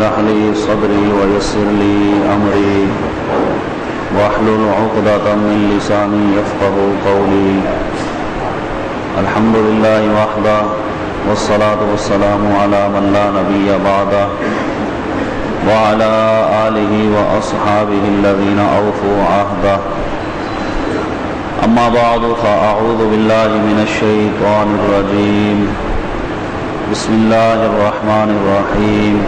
اشرح لي صدري ويسر لي أمري واحلل عقدة من لساني يفقهوا قولي. الحمد لله وحده والصلاة والسلام على من لا نبي بعده وعلى آله وأصحابه الذين أوفوا عهده. أما بعد فأعوذ بالله من الشيطان الرجيم. بسم الله الرحمن الرحيم.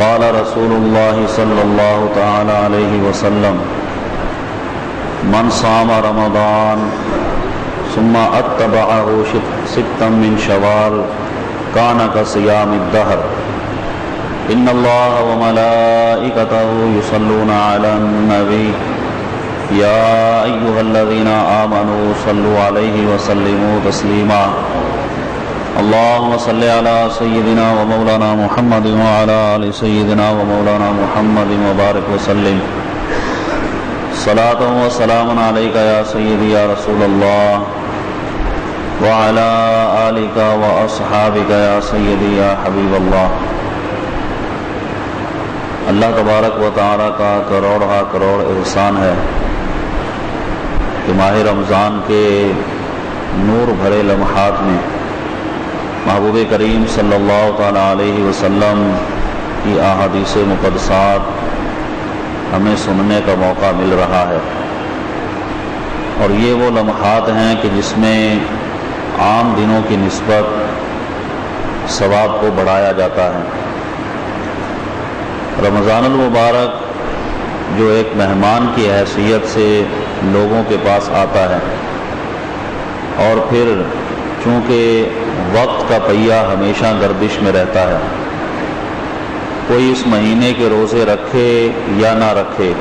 قال رسول الله صلى الله تعالى عليه وسلم: من صام رمضان ثم اتبعه ستا من شوال كان كصيام الدهر. إن الله وملائكته يصلون على النبي يا أيها الذين آمنوا صلوا عليه وسلموا تسليما. اللهم صل على سيدنا ومولانا محمد وعلى آل سيدنا ومولانا محمد وبارك وسلم. صلاة وسلام عليك يا سيدي يا رسول الله وعلى آلك وأصحابك يا سيدي يا حبيب الله. اللہ تبارک و تعالیٰ کا کروڑ احسان ہے کہ ماہ رمضان کے نور بھرے لمحات میں محبوب کریم صلی اللہ تعالیٰ علیہ وسلم کی احادیث مقدسات ہمیں سننے کا موقع مل رہا ہے، اور یہ وہ لمحات ہیں کہ جس میں عام دنوں کی نسبت ثواب کو بڑھایا جاتا ہے. رمضان المبارک جو ایک مہمان کی حیثیت سے لوگوں کے پاس آتا ہے، اور پھر چونکہ وقت کا پہیہ ہمیشہ گردش میں رہتا ہے، کوئی اس مہینے کے روزے رکھے یا نہ رکھے،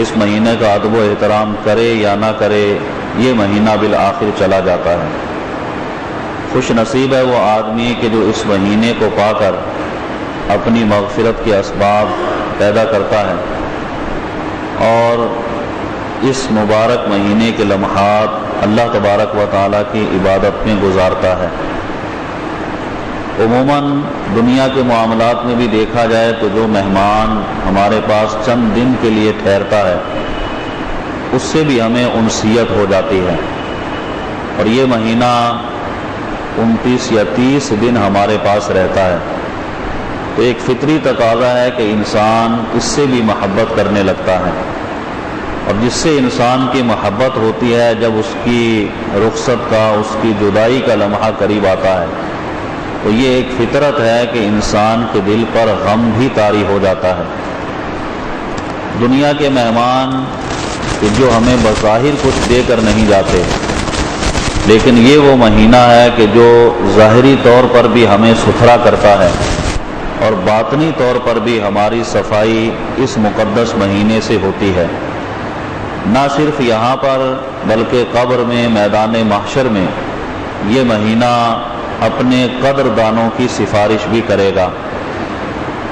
اس مہینے کا ادب و احترام کرے یا نہ کرے، یہ مہینہ بالآخر چلا جاتا ہے. خوش نصیب ہے وہ آدمی کہ جو اس مہینے کو پا کر اپنی مغفرت کے اسباب پیدا کرتا ہے اور اس مبارک مہینے کے لمحات اللہ تبارک و تعالیٰ کی عبادت میں گزارتا ہے. عموماً دنیا کے معاملات میں بھی دیکھا جائے تو جو مہمان ہمارے پاس چند دن کے لیے ٹھہرتا ہے اس سے بھی ہمیں انسیت ہو جاتی ہے، اور یہ مہینہ 29 یا 30 دن ہمارے پاس رہتا ہے، تو ایک فطری تقاضا ہے کہ انسان اس سے بھی محبت کرنے لگتا ہے، اور جس سے انسان کی محبت ہوتی ہے جب اس کی رخصت کا، اس کی جدائی کا لمحہ قریب آتا ہے، تو یہ ایک فطرت ہے کہ انسان کے دل پر غم بھی طاری ہو جاتا ہے. دنیا کے مہمان کہ جو ہمیں بظاہر کچھ دے کر نہیں جاتے، لیکن یہ وہ مہینہ ہے کہ جو ظاہری طور پر بھی ہمیں ستھرا کرتا ہے اور باطنی طور پر بھی ہماری صفائی اس مقدس مہینے سے ہوتی ہے. نہ صرف یہاں پر بلکہ قبر میں، میدان محشر میں یہ مہینہ اپنے قدردانوں کی سفارش بھی کرے گا.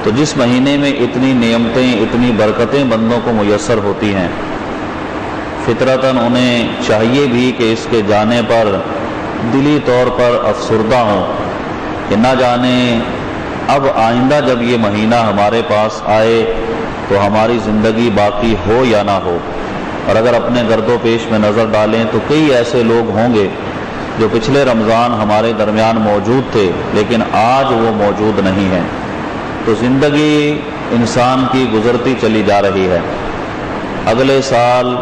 تو جس مہینے میں اتنی نعمتیں، اتنی برکتیں بندوں کو میسر ہوتی ہیں، فطرتاً انہیں چاہیے بھی کہ اس کے جانے پر دلی طور پر افسردہ ہوں کہ نہ جانے اب آئندہ جب یہ مہینہ ہمارے پاس آئے تو ہماری زندگی باقی ہو یا نہ ہو. اور اگر اپنے گرد و پیش میں نظر ڈالیں تو کئی ایسے لوگ ہوں گے جو پچھلے رمضان ہمارے درمیان موجود تھے لیکن آج وہ موجود نہیں ہیں. تو زندگی انسان کی گزرتی چلی جا رہی ہے. اگلے سال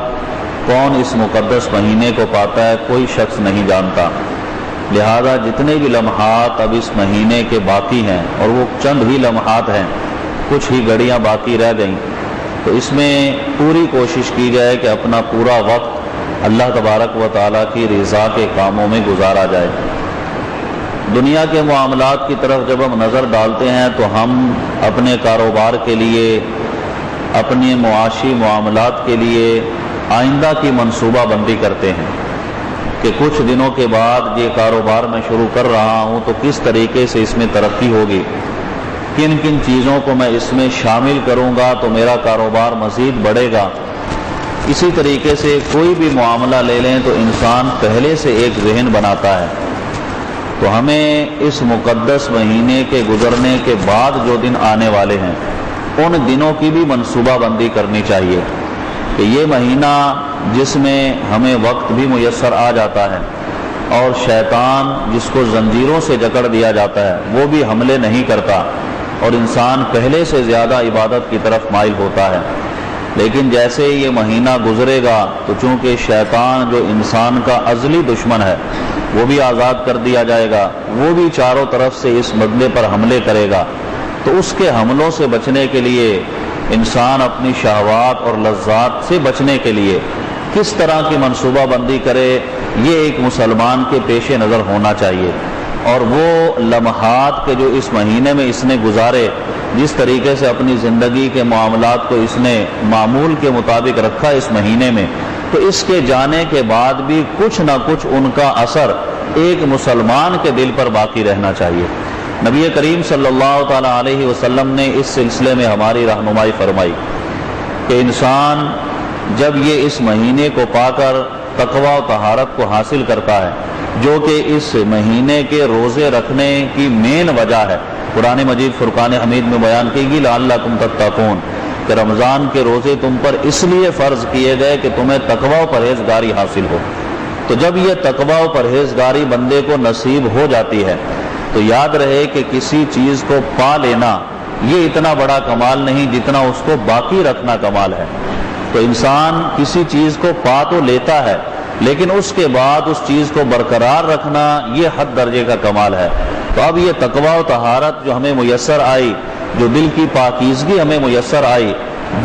کون اس مقدس مہینے کو پاتا ہے کوئی شخص نہیں جانتا. لہذا جتنے بھی لمحات اب اس مہینے کے باقی ہیں، اور وہ چند ہی لمحات ہیں، کچھ ہی گھڑیاں باقی رہ گئیں، تو اس میں پوری کوشش کی جائے کہ اپنا پورا وقت اللہ تبارک و تعالیٰ کی رضا کے کاموں میں گزارا جائے. دنیا کے معاملات کی طرف جب ہم نظر ڈالتے ہیں تو ہم اپنے کاروبار کے لیے، اپنے معاشی معاملات کے لیے آئندہ کی منصوبہ بندی کرتے ہیں کہ کچھ دنوں کے بعد یہ کاروبار میں شروع کر رہا ہوں تو کس طریقے سے اس میں ترقی ہوگی، کن کن چیزوں کو میں اس میں شامل کروں گا تو میرا کاروبار مزید بڑھے گا. اسی طریقے سے کوئی بھی معاملہ لے لیں تو انسان پہلے سے ایک ذہن بناتا ہے تو ہمیں اس مقدس مہینے کے گزرنے کے بعد جو دن آنے والے ہیں ان دنوں کی بھی منصوبہ بندی کرنی چاہیے کہ یہ مہینہ جس میں ہمیں وقت بھی میسر آ جاتا ہے اور شیطان جس کو زنجیروں سے جکڑ دیا جاتا ہے وہ بھی حملے نہیں کرتا اور انسان پہلے سے زیادہ عبادت کی طرف مائل ہوتا ہے، لیکن جیسے یہ مہینہ گزرے گا تو چونکہ شیطان جو انسان کا ازلی دشمن ہے وہ بھی آزاد کر دیا جائے گا، وہ بھی چاروں طرف سے اس بندے پر حملے کرے گا، تو اس کے حملوں سے بچنے کے لیے انسان اپنی شہوات اور لذات سے بچنے کے لیے کس طرح کی منصوبہ بندی کرے، یہ ایک مسلمان کے پیش نظر ہونا چاہیے۔ اور وہ لمحات کے جو اس مہینے میں اس نے گزارے، جس طریقے سے اپنی زندگی کے معاملات کو اس نے معمول کے مطابق رکھا اس مہینے میں، تو اس کے جانے کے بعد بھی کچھ نہ کچھ ان کا اثر ایک مسلمان کے دل پر باقی رہنا چاہیے۔ نبی کریم صلی اللہ تعالی علیہ وسلم نے اس سلسلے میں ہماری رہنمائی فرمائی کہ انسان جب یہ اس مہینے کو پا کر تقوی و طہارت کو حاصل کرتا ہے، جو کہ اس مہینے کے روزے رکھنے کی مین وجہ ہے، قرآن مجید فرقان حمید میں بیان کی گئی لعلکم تتقون، کہ رمضان کے روزے تم پر اس لیے فرض کیے گئے کہ تمہیں تقوی و پرہیزگاری حاصل ہو۔ تو جب یہ تقوی و پرہیزگاری بندے کو نصیب ہو جاتی ہے تو یاد رہے کہ کسی چیز کو پا لینا یہ اتنا بڑا کمال نہیں جتنا اس کو باقی رکھنا کمال ہے۔ تو انسان کسی چیز کو پا تو لیتا ہے لیکن اس کے بعد اس چیز کو برقرار رکھنا یہ حد درجے کا کمال ہے۔ تو اب یہ تقوی و طہارت جو ہمیں میسر آئی، جو دل کی پاکیزگی ہمیں میسر آئی،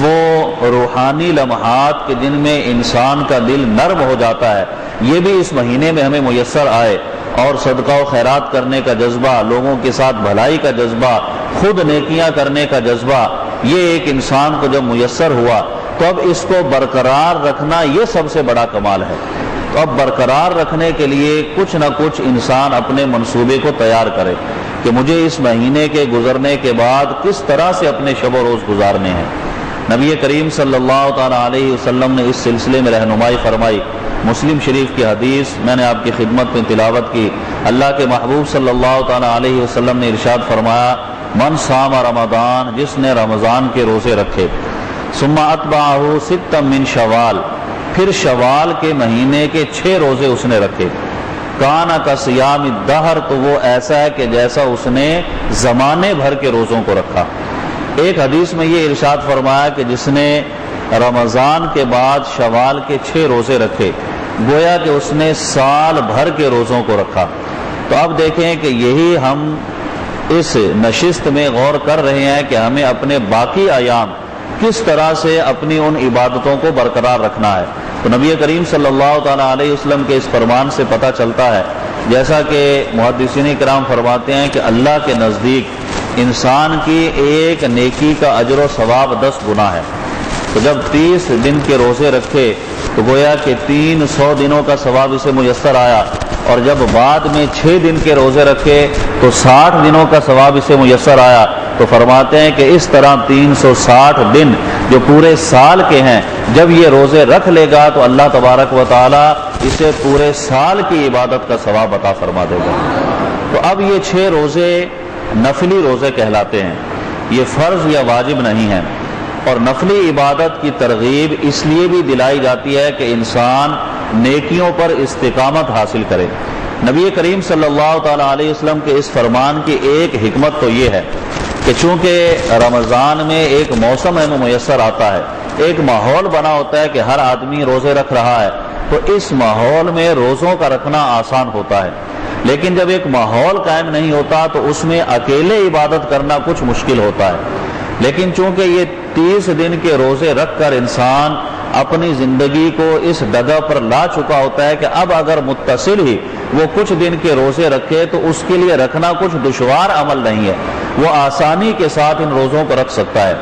وہ روحانی لمحات کے جن میں انسان کا دل نرم ہو جاتا ہے، یہ بھی اس مہینے میں ہمیں میسر آئے، اور صدقہ و خیرات کرنے کا جذبہ، لوگوں کے ساتھ بھلائی کا جذبہ، خود نیکیاں کرنے کا جذبہ، یہ ایک انسان کو جب میسر ہوا تو اب اس کو برقرار رکھنا یہ سب سے بڑا کمال ہے۔ تو اب برقرار رکھنے کے لیے کچھ نہ کچھ انسان اپنے منصوبے کو تیار کرے کہ مجھے اس مہینے کے گزرنے کے بعد کس طرح سے اپنے شب و روز گزارنے ہیں۔ نبی کریم صلی اللہ تعالی علیہ وسلم نے اس سلسلے میں رہنمائی فرمائی۔ مسلم شریف کی حدیث میں نے آپ کی خدمت میں تلاوت کی۔ اللہ کے محبوب صلی اللہ تعالی علیہ وسلم نے ارشاد فرمایا، من صام رمضان، جس نے رمضان کے روزے رکھے، ثم اتبعہ ستا من شوال، پھر شوال کے مہینے کے 6 روزے اس نے رکھے، کان کصیام الدہر، تو وہ ایسا ہے کہ جیسا اس نے زمانے بھر کے روزوں کو رکھا۔ ایک حدیث میں یہ ارشاد فرمایا کہ جس نے رمضان کے بعد شوال کے 6 روزے رکھے، گویا کہ اس نے سال بھر کے روزوں کو رکھا۔ تو اب دیکھیں کہ یہی ہم اس نشست میں غور کر رہے ہیں کہ ہمیں اپنے باقی ایام کس طرح سے اپنی ان عبادتوں کو برقرار رکھنا ہے۔ تو نبی کریم صلی اللہ تعالی علیہ وسلم کے اس فرمان سے پتہ چلتا ہے، جیسا کہ محدثین کرام فرماتے ہیں کہ اللہ کے نزدیک انسان کی ایک نیکی کا اجر و ثواب 10 گنا ہے۔ تو جب 30 دن کے روزے رکھے تو گویا کہ 300 دنوں کا ثواب اسے میسر آیا، اور جب بعد میں 6 دن کے روزے رکھے تو 60 دنوں کا ثواب اسے میسر آیا۔ تو فرماتے ہیں کہ اس طرح 360 دن جو پورے سال کے ہیں، جب یہ روزے رکھ لے گا تو اللہ تبارک و تعالی اسے پورے سال کی عبادت کا ثواب عطا فرما دے گا۔ تو اب یہ 6 روزے نفلی روزے کہلاتے ہیں، یہ فرض یا واجب نہیں ہیں، اور نفلی عبادت کی ترغیب اس لیے بھی دلائی جاتی ہے کہ انسان نیکیوں پر استقامت حاصل کرے۔ نبی کریم صلی اللہ تعالی علیہ وسلم کے اس فرمان کی ایک حکمت تو یہ ہے کہ چونکہ رمضان میں ایک موسم ہے میسر آتا ہے، ایک ماحول بنا ہوتا ہے کہ ہر آدمی روزے رکھ رہا ہے، تو اس ماحول میں روزوں کا رکھنا آسان ہوتا ہے۔ لیکن جب ایک ماحول قائم نہیں ہوتا تو اس میں اکیلے عبادت کرنا کچھ مشکل ہوتا ہے۔ لیکن چونکہ یہ 30 دن کے روزے رکھ کر انسان اپنی زندگی کو اس ڈگہ پر لا چکا ہوتا ہے کہ اب اگر متصل ہی وہ کچھ دن کے روزے رکھے تو اس کے لیے رکھنا کچھ دشوار عمل نہیں ہے، وہ آسانی کے ساتھ ان روزوں کو رکھ سکتا ہے،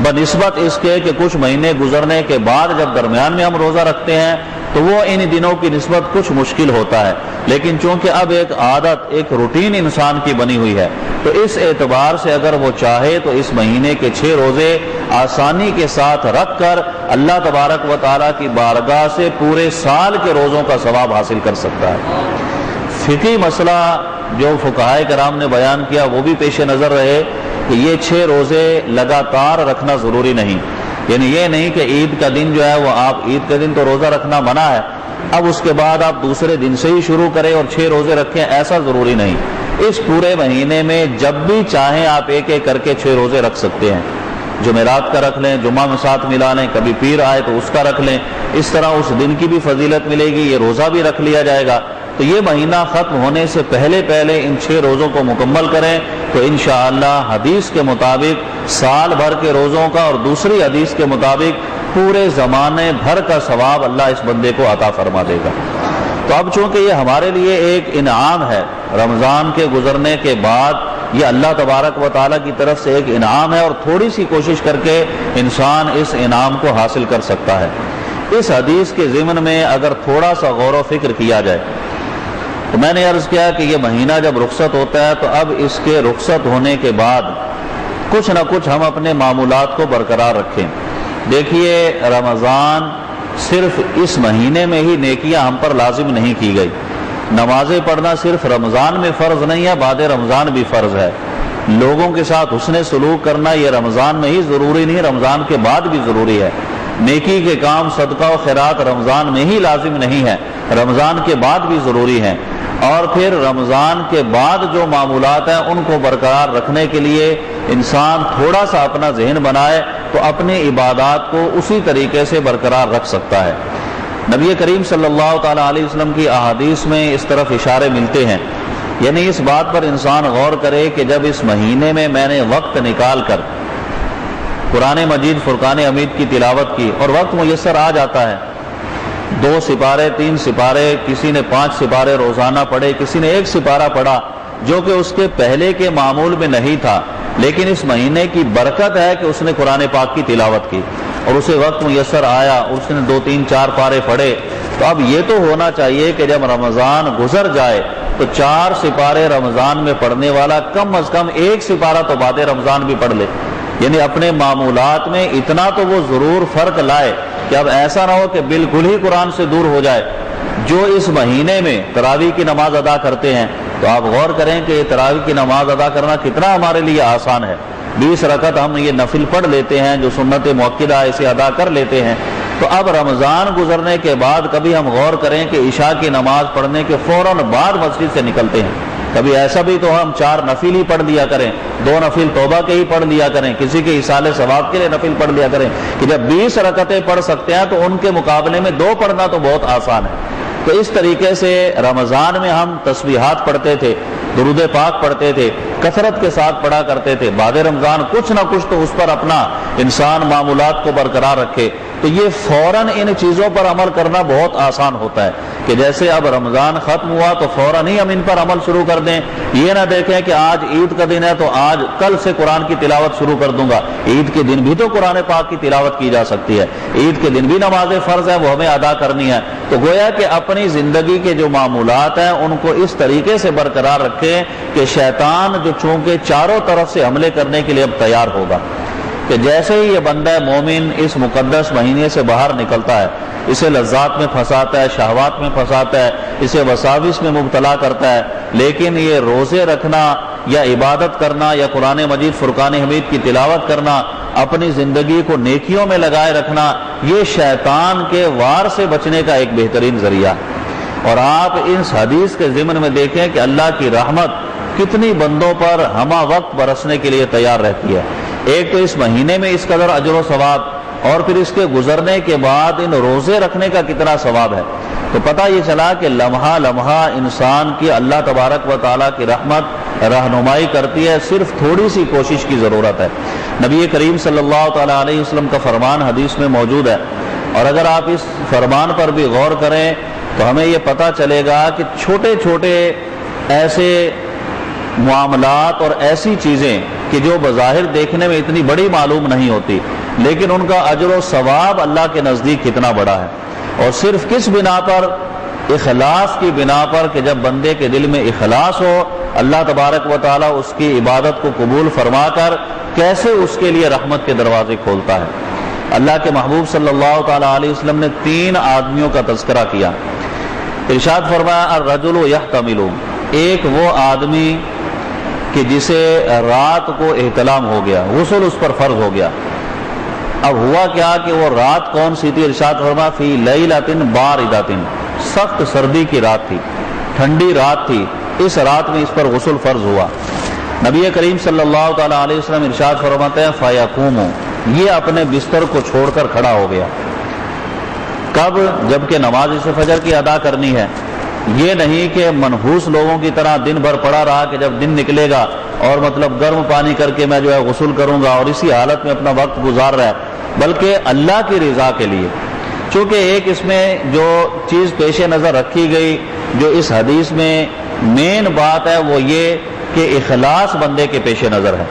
بنسبت اس کے کہ کچھ مہینے گزرنے کے بعد جب درمیان میں ہم روزہ رکھتے ہیں تو وہ ان دنوں کی نسبت کچھ مشکل ہوتا ہے۔ لیکن چونکہ اب ایک عادت، ایک روٹین انسان کی بنی ہوئی ہے، تو اس اعتبار سے اگر وہ چاہے تو اس مہینے کے 6 روزے آسانی کے ساتھ رکھ کر اللہ تبارک و تعالیٰ کی بارگاہ سے پورے سال کے روزوں کا ثواب حاصل کر سکتا ہے۔ فقہی مسئلہ جو فقہائے کرام نے بیان کیا وہ بھی پیش نظر رہے کہ یہ 6 روزے لگاتار رکھنا ضروری نہیں، یعنی یہ نہیں کہ عید کا دن جو ہے وہ آپ عید کے دن تو روزہ رکھنا منع ہے، اب اس کے بعد آپ دوسرے دن سے ہی شروع کریں اور 6 روزے رکھیں، ایسا ضروری نہیں۔ اس پورے مہینے میں جب بھی چاہیں آپ ایک ایک کر کے 6 روزے رکھ سکتے ہیں، جمعرات کا رکھ لیں، جمعہ میں ساتھ ملا لیں، کبھی پیر آئے تو اس کا رکھ لیں، اس طرح اس دن کی بھی فضیلت ملے گی، یہ روزہ بھی رکھ لیا جائے گا۔ تو یہ مہینہ ختم ہونے سے پہلے ان 6 روزوں کو مکمل کریں تو انشاءاللہ حدیث کے مطابق سال بھر کے روزوں کا اور دوسری حدیث کے مطابق پورے زمانے بھر کا ثواب اللہ اس بندے کو عطا فرما دے گا۔ تو اب چونکہ یہ ہمارے لیے ایک انعام ہے، رمضان کے گزرنے کے بعد یہ اللہ تبارک و تعالیٰ کی طرف سے ایک انعام ہے، اور تھوڑی سی کوشش کر کے انسان اس انعام کو حاصل کر سکتا ہے۔ اس حدیث کے ضمن میں اگر تھوڑا سا غور و فکر کیا جائے تو میں نے عرض کیا کہ یہ مہینہ جب رخصت ہوتا ہے تو اب اس کے رخصت ہونے کے بعد کچھ نہ کچھ ہم اپنے معمولات کو برقرار رکھیں۔ دیکھیے رمضان صرف اس مہینے میں ہی نیکیاں ہم پر لازم نہیں کی گئی، نمازیں پڑھنا صرف رمضان میں فرض نہیں ہے، بعد رمضان بھی فرض ہے، لوگوں کے ساتھ حسن سلوک کرنا یہ رمضان میں ہی ضروری نہیں، رمضان کے بعد بھی ضروری ہے، نیکی کے کام صدقہ و خیرات رمضان میں ہی لازم نہیں ہے، رمضان کے بعد بھی ضروری ہیں، اور پھر رمضان کے بعد جو معمولات ہیں ان کو برقرار رکھنے کے لیے انسان تھوڑا سا اپنا ذہن بنائے تو اپنی عبادات کو اسی طریقے سے برقرار رکھ سکتا ہے۔ نبی کریم صلی اللہ تعالیٰ علیہ وسلم کی احادیث میں اس طرف اشارے ملتے ہیں، یعنی اس بات پر انسان غور کرے کہ جب اس مہینے میں نے وقت نکال کر قرآن مجید فرقان حمید کی تلاوت کی اور وقت میسر آ جاتا ہے، 2 سپارے 3 سپارے، کسی نے 5 سپارے روزانہ پڑھے، کسی نے 1 سپارہ پڑھا، جو کہ اس کے پہلے کے معمول میں نہیں تھا، لیکن اس مہینے کی برکت ہے کہ اس نے قرآن پاک کی تلاوت کی اور اسے وقت میسر آیا اور اس نے 2 3 4 پارے پڑھے۔ تو اب یہ تو ہونا چاہیے کہ جب رمضان گزر جائے تو 4 سپارے رمضان میں پڑھنے والا کم از کم 1 سپارہ تو بعد رمضان بھی پڑھ لے، یعنی اپنے معمولات میں اتنا تو وہ ضرور فرق لائے کہ اب ایسا نہ ہو کہ بالکل ہی قرآن سے دور ہو جائے۔ جو اس مہینے میں تراویح کی نماز ادا کرتے ہیں تو آپ غور کریں کہ یہ تراویح کی نماز ادا کرنا کتنا ہمارے لیے آسان ہے، 20 رکعت ہم یہ نفل پڑھ لیتے ہیں، جو سنت مؤکدہ اسے ادا کر لیتے ہیں۔ تو اب رمضان گزرنے کے بعد کبھی ہم غور کریں کہ عشاء کی نماز پڑھنے کے فوراً بعد مسجد سے نکلتے ہیں، کبھی ایسا بھی تو ہم 4 نفل ہی پڑھ لیا کریں، 2 نفل توبہ کے ہی پڑھ لیا کریں، کسی کے ایصال ثواب کے لیے نفل پڑھ لیا کریں کہ جب 20 رکعتیں پڑھ سکتے ہیں تو ان کے مقابلے میں 2 پڑھنا تو بہت آسان ہے۔ تو اس طریقے سے رمضان میں ہم تسبیحات پڑھتے تھے، درود پاک پڑھتے تھے، کثرت کے ساتھ پڑھا کرتے تھے، بعد رمضان کچھ نہ کچھ تو اس پر اپنا انسان معمولات کو برقرار رکھے تو یہ فوراً ان چیزوں پر عمل کرنا بہت آسان ہوتا ہے کہ جیسے اب رمضان ختم ہوا تو فوراً ہی ہم ان پر عمل شروع کر دیں، یہ نہ دیکھیں کہ آج عید کا دن ہے تو آج کل سے قرآن کی تلاوت شروع کر دوں گا، عید کے دن بھی تو قرآن پاک کی تلاوت کی جا سکتی ہے، عید کے دن بھی نماز فرض ہے وہ ہمیں ادا کرنی ہے۔ تو گویا کہ اپنی زندگی کے جو معمولات ہیں ان کو اس طریقے سے برقرار رکھیں کہ شیطان جو چونکہ چاروں طرف سے حملے کرنے کے لیے اب تیار ہوگا کہ جیسے ہی یہ بندہ مومن اس مقدس مہینے سے باہر نکلتا ہے، اسے لذات میں پھنساتا ہے، شہوات میں پھنساتا ہے، اسے وساوس میں مبتلا کرتا ہے، لیکن یہ روزے رکھنا یا عبادت کرنا یا قرآن مجید فرقان حمید کی تلاوت کرنا، اپنی زندگی کو نیکیوں میں لگائے رکھنا، یہ شیطان کے وار سے بچنے کا ایک بہترین ذریعہ۔ اور آپ اس حدیث کے ضمن میں دیکھیں کہ اللہ کی رحمت کتنی بندوں پر ہمہ وقت برسنے کے لیے تیار رہتی ہے۔ ایک تو اس مہینے میں اس قدر اجر و ثواب، اور پھر اس کے گزرنے کے بعد ان روزے رکھنے کا کتنا ثواب ہے۔ تو پتہ یہ چلا کہ لمحہ لمحہ انسان کی اللہ تبارک و تعالیٰ کی رحمت رہنمائی کرتی ہے، صرف تھوڑی سی کوشش کی ضرورت ہے۔ نبی کریم صلی اللہ تعالیٰ علیہ وسلم کا فرمان حدیث میں موجود ہے، اور اگر آپ اس فرمان پر بھی غور کریں تو ہمیں یہ پتہ چلے گا کہ چھوٹے چھوٹے ایسے معاملات اور ایسی چیزیں کہ جو بظاہر دیکھنے میں اتنی بڑی معلوم نہیں ہوتی، لیکن ان کا اجر و ثواب اللہ کے نزدیک کتنا بڑا ہے، اور صرف کس بنا پر؟ اخلاص کی بنا پر، کہ جب بندے کے دل میں اخلاص ہو اللہ تبارک و تعالیٰ اس کی عبادت کو قبول فرما کر کیسے اس کے لیے رحمت کے دروازے کھولتا ہے۔ اللہ کے محبوب صلی اللہ تعالیٰ علیہ وسلم نے 3 آدمیوں کا تذکرہ کیا، ارشاد فرمایا الرجل یحتمل، ایک وہ آدمی کہ جسے رات کو احتلام ہو گیا، غسل اس پر فرض ہو گیا۔ اب ہوا کیا کہ وہ رات کون سی تھی؟ ارشاد فرما فی لیلۃ باردۃ، سخت سردی کی رات تھی، ٹھنڈی رات تھی، اس رات میں اس پر غسل فرض ہوا۔ نبی کریم صلی اللہ تعالی علیہ وسلم ارشاد فرماتے ہیں فیقوم، یہ اپنے بستر کو چھوڑ کر کھڑا ہو گیا۔ کب؟ جبکہ نماز فجر کی ادا کرنی ہے۔ یہ نہیں کہ منحوس لوگوں کی طرح دن بھر پڑا رہا کہ جب دن نکلے گا اور مطلب گرم پانی کر کے میں جو ہے غسل کروں گا اور اسی حالت میں اپنا وقت گزار رہا ہے، بلکہ اللہ کی رضا کے لیے۔ چونکہ ایک اس میں جو چیز پیش نظر رکھی گئی، جو اس حدیث میں مین بات ہے، وہ یہ کہ اخلاص بندے کے پیش نظر ہے۔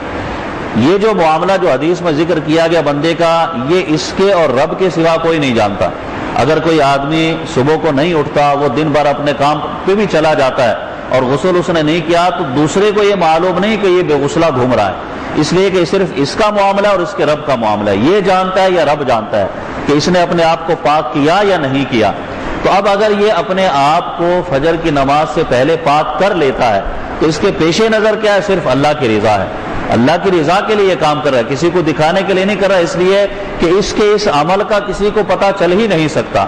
یہ جو معاملہ جو حدیث میں ذکر کیا گیا بندے کا، یہ اس کے اور رب کے سوا کوئی نہیں جانتا۔ اگر کوئی آدمی صبح کو نہیں اٹھتا، وہ دن بھر اپنے کام پہ بھی چلا جاتا ہے اور غسل اس نے نہیں کیا، تو دوسرے کو یہ معلوم نہیں کہ یہ بے غسلہ گھوم رہا ہے، اس لیے کہ صرف اس کا معاملہ اور اس کے رب کا معاملہ ہے۔ یہ جانتا ہے یا رب جانتا ہے کہ اس نے اپنے آپ کو پاک کیا یا نہیں کیا۔ تو اب اگر یہ اپنے آپ کو فجر کی نماز سے پہلے پاک کر لیتا ہے تو اس کے پیش نظر کیا ہے؟ صرف اللہ کی رضا ہے، اللہ کی رضا کے لیے یہ کام کر رہا ہے، کسی کو دکھانے کے لیے نہیں کر رہا، اس لیے کہ اس کے اس عمل کا کسی کو پتہ چل ہی نہیں سکتا۔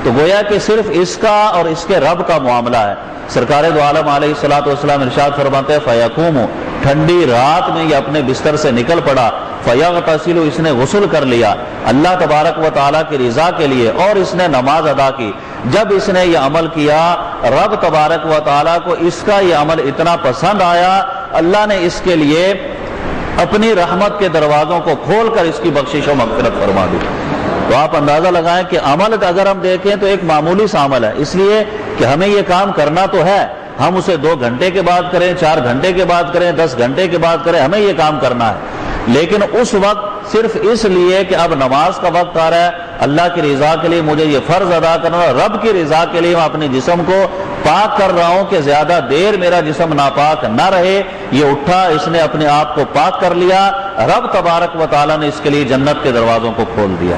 تو گویا کہ صرف اس کا اور اس کے رب کا معاملہ ہے۔ سرکار دو عالم علیہ الصلوۃ والسلام ارشاد فرماتے ہیں فیقوم، ٹھنڈی رات میں یہ اپنے بستر سے نکل پڑا، فیغتسل، اس نے غسل کر لیا اللہ تبارک و تعالیٰ کی رضا کے لیے، اور اس نے نماز ادا کی۔ جب اس نے یہ عمل کیا، رب تبارک و تعالیٰ کو اس کا یہ عمل اتنا پسند آیا، اللہ نے اس کے لیے اپنی رحمت کے دروازوں کو کھول کر اس کی بخشش و مغفرت فرما دی۔ تو آپ اندازہ لگائیں کہ عمل اگر ہم دیکھیں تو ایک معمولی سا عمل ہے، اس لیے کہ ہمیں یہ کام کرنا تو ہے، ہم اسے 2 گھنٹے کے بعد کریں، 4 گھنٹے کے بعد کریں، 10 گھنٹے کے بعد کریں، ہمیں یہ کام کرنا ہے، لیکن اس وقت صرف اس لیے کہ اب نماز کا وقت آ رہا ہے، اللہ کی رضا کے لیے مجھے یہ فرض ادا کرنا ہے، رب کی رضا کے لیے میں اپنے جسم کو پاک کر رہا ہوں کہ زیادہ دیر میرا جسم ناپاک نہ رہے۔ یہ اٹھا، اس نے اپنے آپ کو پاک کر لیا، رب تبارک و تعالیٰ نے اس کے لیے جنت کے دروازوں کو کھول دیا۔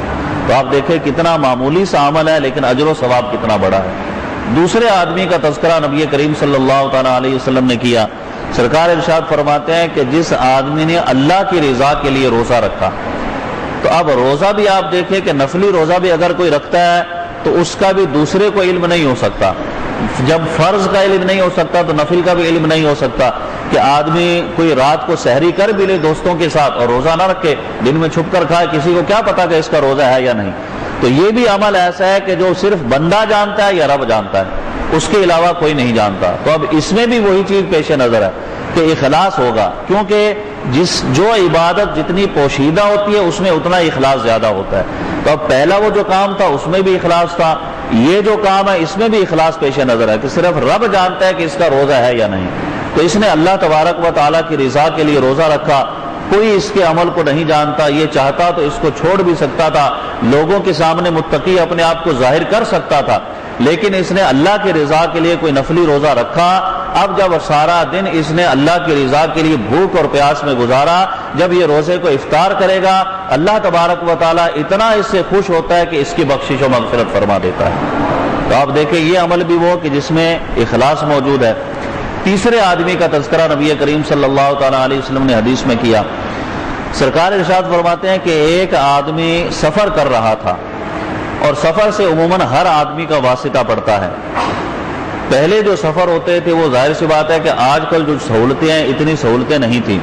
تو آپ دیکھیں کتنا معمولی سا عمل ہے، لیکن اجر و ثواب کتنا بڑا ہے۔ دوسرے آدمی کا تذکرہ نبی کریم صلی اللہ تعالیٰ علیہ وسلم نے کیا۔ سرکار ارشاد فرماتے ہیں کہ جس آدمی نے اللہ کی رضا کے لیے روزہ رکھا، تو اب روزہ بھی آپ دیکھیں کہ نفلی روزہ بھی اگر کوئی رکھتا ہے تو اس کا بھی دوسرے کو علم نہیں ہو سکتا۔ جب فرض کا علم نہیں ہو سکتا تو نفل کا بھی علم نہیں ہو سکتا، کہ آدمی کوئی رات کو سحری کر بھی لے دوستوں کے ساتھ اور روزہ نہ رکھے، دن میں چھپ کر کھائے، کسی کو کیا پتا کہ اس کا روزہ ہے یا نہیں۔ تو یہ بھی عمل ایسا ہے کہ جو صرف بندہ جانتا ہے یا رب جانتا ہے، اس کے علاوہ کوئی نہیں جانتا۔ تو اب اس میں بھی وہی چیز پیش نظر ہے کہ اخلاص ہوگا، کیونکہ جو عبادت جتنی پوشیدہ ہوتی ہے اس میں اتنا اخلاص زیادہ ہوتا ہے۔ تو اب پہلا وہ جو کام تھا اس میں بھی اخلاص تھا، یہ جو کام ہے اس میں بھی اخلاص پیش نظر ہے کہ صرف رب جانتا ہے کہ اس کا روزہ ہے یا نہیں۔ تو اس نے اللہ تبارک و تعالیٰ کی رضا کے لیے روزہ رکھا، کوئی اس کے عمل کو نہیں جانتا، یہ چاہتا تو اس کو چھوڑ بھی سکتا تھا، لوگوں کے سامنے متقی اپنے آپ کو ظاہر کر سکتا تھا، لیکن اس نے اللہ کی رضا کے لیے کوئی نفلی روزہ رکھا۔ اب جب سارا دن اس نے اللہ کی رضا کے لیے بھوک اور پیاس میں گزارا، جب یہ روزے کو افطار کرے گا، اللہ تبارک و تعالیٰ اتنا اس سے خوش ہوتا ہے کہ اس کی بخشش و مغفرت فرما دیتا ہے۔ تو آپ دیکھیں یہ عمل بھی وہ کہ جس میں اخلاص موجود ہے۔ تیسرے آدمی کا تذکرہ نبی کریم صلی اللہ تعالیٰ علیہ وسلم نے حدیث میں کیا۔ سرکار ارشاد فرماتے ہیں کہ ایک آدمی سفر کر رہا تھا، اور سفر سے عموماً ہر آدمی کا واسطہ پڑتا ہے۔ پہلے جو سفر ہوتے تھے وہ ظاہر سی بات ہے کہ آج کل جو سہولتیں ہیں اتنی سہولتیں نہیں تھیں،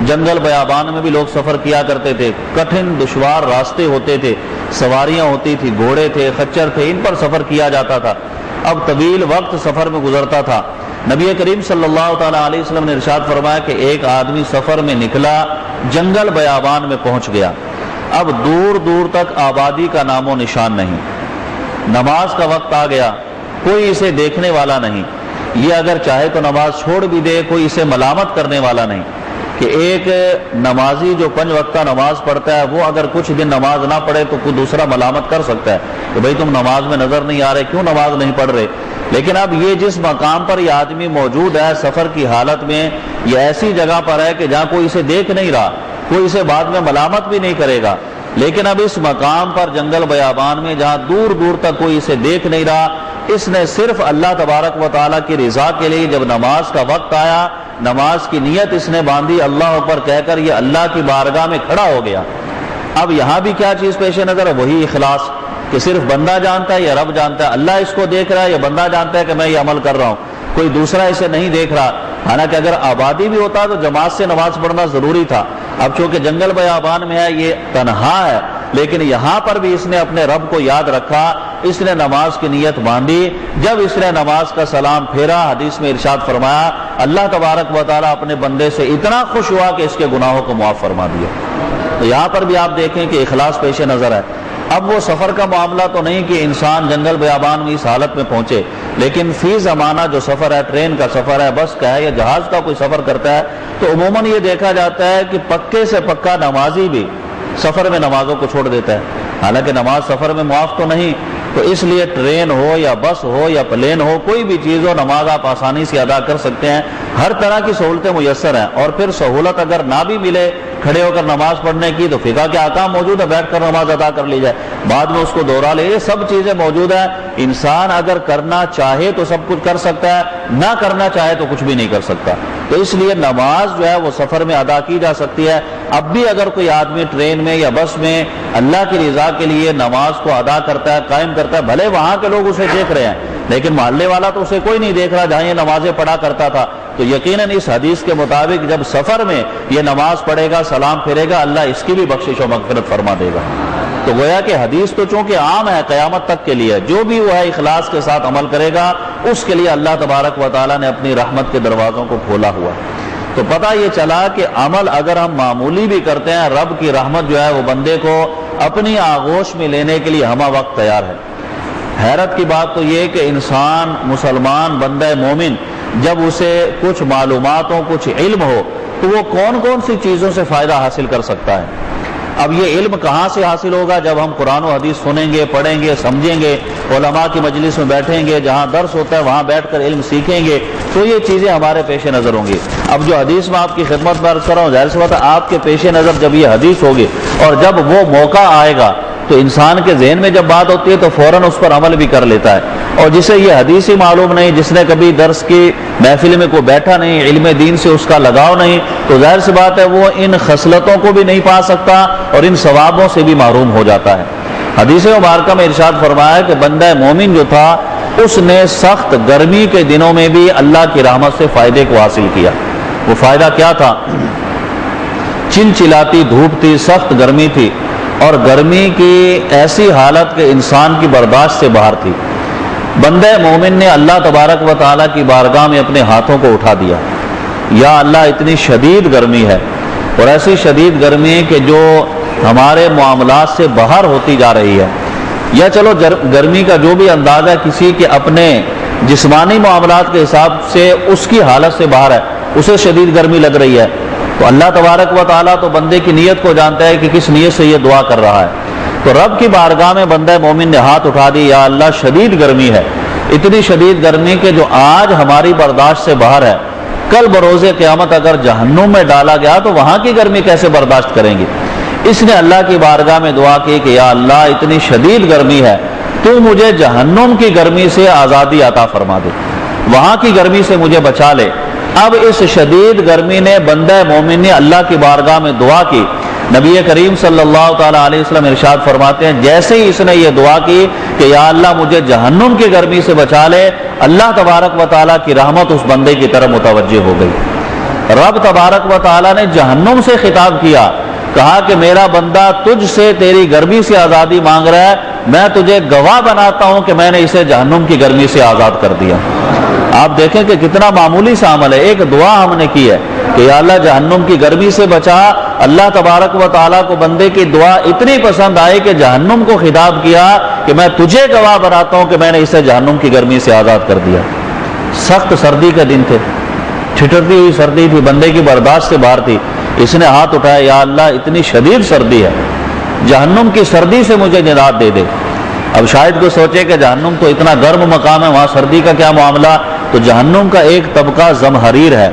جنگل بیابان میں بھی لوگ سفر کیا کرتے تھے، کٹھن دشوار راستے ہوتے تھے، سواریاں ہوتی تھی، گھوڑے تھے، خچر تھے، ان پر سفر کیا جاتا تھا۔ اب طویل وقت سفر میں گزرتا تھا۔ نبی کریم صلی اللہ تعالیٰ علیہ وسلم نے ارشاد فرمایا کہ ایک آدمی سفر میں نکلا، جنگل بیابان میں پہنچ گیا، اب دور دور تک آبادی کا نام و نشان نہیں، نماز کا وقت آ گیا، کوئی اسے دیکھنے والا نہیں، یہ اگر چاہے تو نماز چھوڑ بھی دے، کوئی اسے ملامت کرنے والا نہیں۔ کہ ایک نمازی جو 5 وقتہ نماز پڑھتا ہے، وہ اگر کچھ دن نماز نہ پڑھے تو کوئی دوسرا ملامت کر سکتا ہے کہ بھئی تم نماز میں نظر نہیں آ رہے، کیوں نماز نہیں پڑھ رہے۔ لیکن اب یہ جس مقام پر یہ آدمی موجود ہے سفر کی حالت میں، یہ ایسی جگہ پر ہے کہ جہاں کوئی اسے دیکھ نہیں رہا، کوئی اسے بعد میں ملامت بھی نہیں کرے گا، لیکن اب اس مقام پر جنگل بیابان میں جہاں دور دور تک کوئی اسے دیکھ نہیں رہا، اس نے صرف اللہ تبارک و تعالیٰ کی رضا کے لیے جب نماز کا وقت آیا، نماز کی نیت اس نے باندھی، اللہ اکبر کہہ کر یہ اللہ کی بارگاہ میں کھڑا ہو گیا۔ اب یہاں بھی کیا چیز پیش نظر ہے؟ وہی اخلاص، کہ صرف بندہ جانتا ہے یا رب جانتا ہے، اللہ اس کو دیکھ رہا ہے یا بندہ جانتا ہے کہ میں یہ عمل کر رہا ہوں، کوئی دوسرا اسے نہیں دیکھ رہا۔ حالانکہ اگر آبادی بھی ہوتا تو جماعت سے نماز پڑھنا ضروری تھا، اب چونکہ جنگل بیابان میں ہے، یہ تنہا ہے، لیکن یہاں پر بھی اس نے اپنے رب کو یاد رکھا، اس نے نماز کی نیت باندھی۔ جب اس نے نماز کا سلام پھیرا، حدیث میں ارشاد فرمایا اللہ تبارک و تعالیٰ اپنے بندے سے اتنا خوش ہوا کہ اس کے گناہوں کو معاف فرما دیا۔ تو یہاں پر بھی آپ دیکھیں کہ اخلاص پیش نظر ہے۔ اب وہ سفر کا معاملہ تو نہیں کہ انسان جنگل بیابان میں اس حالت میں پہنچے، لیکن فی زمانہ جو سفر ہے، ٹرین کا سفر ہے، بس کا ہے یا جہاز کا کوئی سفر کرتا ہے، تو عموماً یہ دیکھا جاتا ہے کہ پکے سے پکا نمازی بھی سفر میں نمازوں کو چھوڑ دیتا ہے، حالانکہ نماز سفر میں معاف تو نہیں۔ تو اس لیے ٹرین ہو یا بس ہو یا پلین ہو، کوئی بھی چیز ہو، نماز آپ آسانی سے ادا کر سکتے ہیں، ہر طرح کی سہولتیں میسر ہیں۔ اور پھر سہولت اگر نہ بھی ملے کھڑے ہو کر نماز پڑھنے کی، تو فقہ کے احکام موجود ہے، بیٹھ کر نماز ادا کر لی جائے، بعد میں اس کو دوہرا لے، یہ سب چیزیں موجود ہیں۔ انسان اگر کرنا چاہے تو سب کچھ کر سکتا ہے، نہ کرنا چاہے تو کچھ بھی نہیں کر سکتا۔ تو اس لیے نماز جو ہے وہ سفر میں ادا کی جا سکتی ہے۔ اب بھی اگر کوئی آدمی ٹرین میں یا بس میں اللہ کی رضا کے لیے نماز کو ادا کرتا ہے، قائم کرتا ہے، بھلے وہاں کے لوگ اسے دیکھ رہے ہیں، لیکن محلے والا تو اسے کوئی نہیں دیکھ رہا جہاں یہ نمازیں پڑھا کرتا تھا، تو یقیناً اس حدیث کے مطابق جب سفر میں یہ نماز پڑھے گا، سلام پھیرے گا، اللہ اس کی بھی بخشش و مغفرت فرما دے گا۔ تو گویا کہ حدیث تو چونکہ عام ہے، قیامت تک کے لیے جو بھی وہ ہے اخلاص کے ساتھ عمل کرے گا، اس کے لیے اللہ تبارک و تعالیٰ نے اپنی رحمت کے دروازوں کو کھولا ہوا۔ تو پتہ یہ چلا کہ عمل اگر ہم معمولی بھی کرتے ہیں، رب کی رحمت جو ہے وہ بندے کو اپنی آغوش میں لینے کے لیے ہمہ وقت تیار ہے۔ حیرت کی بات تو یہ کہ انسان مسلمان بندہ مومن جب اسے کچھ معلومات ہو، کچھ علم ہو، تو وہ کون کون سی چیزوں سے فائدہ حاصل کر سکتا ہے۔ اب یہ علم کہاں سے حاصل ہوگا؟ جب ہم قرآن و حدیث سنیں گے، پڑھیں گے، سمجھیں گے، علماء کی مجلس میں بیٹھیں گے، جہاں درس ہوتا ہے وہاں بیٹھ کر علم سیکھیں گے، تو یہ چیزیں ہمارے پیش نظر ہوں گی۔ اب جو حدیث میں آپ کی خدمت میں عرض کر رہا ہوں، ظاہر سی بات ہے آپ کے پیش نظر جب یہ حدیث ہوگی اور جب وہ موقع آئے گا تو انسان کے ذہن میں جب بات ہوتی ہے تو فوراً اس پر عمل بھی کر لیتا ہے۔ اور جسے یہ حدیث ہی معلوم نہیں، جس نے کبھی درس کی محفل میں کوئی بیٹھا نہیں، علم دین سے اس کا لگاؤ نہیں، تو ظاہر سی بات ہے وہ ان خصلتوں کو بھی نہیں پا سکتا اور ان ثوابوں سے بھی محروم ہو جاتا ہے۔ حدیث مبارکہ میں ارشاد فرمایا کہ بندہ مومن جو تھا اس نے سخت گرمی کے دنوں میں بھی اللہ کی رحمت سے فائدے کو حاصل کیا۔ وہ فائدہ کیا تھا؟ چلچلاتی دھوپ تھی، سخت گرمی تھی، اور گرمی کی ایسی حالت کہ انسان کی برداشت سے باہر تھی۔ بندہ مومن نے اللہ تبارک و تعالیٰ کی بارگاہ میں اپنے ہاتھوں کو اٹھا دیا، یا اللہ اتنی شدید گرمی ہے، اور ایسی شدید گرمی کہ جو ہمارے معاملات سے باہر ہوتی جا رہی ہے، یا چلو گرمی کا جو بھی اندازہ کسی کے اپنے جسمانی معاملات کے حساب سے اس کی حالت سے باہر ہے، اسے شدید گرمی لگ رہی ہے، تو اللہ تبارک و تعالیٰ تو بندے کی نیت کو جانتا ہے کہ کس نیت سے یہ دعا کر رہا ہے۔ تو رب کی بارگاہ میں بندہ مومن نے ہاتھ اٹھا دی، یا اللہ شدید گرمی ہے، اتنی شدید گرمی کہ جو آج ہماری برداشت سے باہر ہے، کل بروز قیامت اگر جہنم میں ڈالا گیا تو وہاں کی گرمی کیسے برداشت کریں گے۔ اس نے اللہ کی بارگاہ میں دعا کی کہ یا اللہ اتنی شدید گرمی ہے، تو مجھے جہنم کی گرمی سے آزادی عطا فرما دے، وہاں کی گرمی سے مجھے بچا لے۔ اب اس شدید گرمی نے بندہ مومن نے اللہ کی بارگاہ میں دعا کی۔ نبی کریم صلی اللہ تعالیٰ علیہ وسلم ارشاد فرماتے ہیں جیسے ہی اس نے یہ دعا کی کہ یا اللہ مجھے جہنم کی گرمی سے بچا لے، اللہ تبارک و تعالیٰ کی رحمت اس بندے کی طرف متوجہ ہو گئی۔ رب تبارک و تعالیٰ نے جہنم سے خطاب کیا، کہا کہ میرا بندہ تجھ سے تیری گرمی سے آزادی مانگ رہا ہے، میں تجھے گواہ بناتا ہوں کہ میں نے اسے جہنم کی گرمی سے آزاد کر دیا۔ آپ دیکھیں کہ کتنا معمولی سا عمل ہے، ایک دعا ہم نے کی ہے کہ یا اللہ جہنم کی گرمی سے بچا۔ اللہ تبارک و تعالیٰ کو بندے کی دعا اتنی پسند آئی کہ جہنم کو خطاب کیا کہ میں تجھے گواہ بناتا ہوں کہ میں نے اسے جہنم کی گرمی سے آزاد کر دیا۔ سخت سردی کے دن تھے، ٹھٹرتی ہوئی سردی تھی، بندے کی برداشت سے باہر تھی، اس نے ہاتھ اٹھایا یا اللہ اتنی شدید سردی ہے، جہنم کی سردی سے مجھے نجات دے دے۔ اب شاید کوئی سوچے کہ جہنم تو اتنا گرم مقام ہے، وہاں سردی کا کیا معاملہ؟ تو جہنم کا ایک طبقہ زمہریر ہے،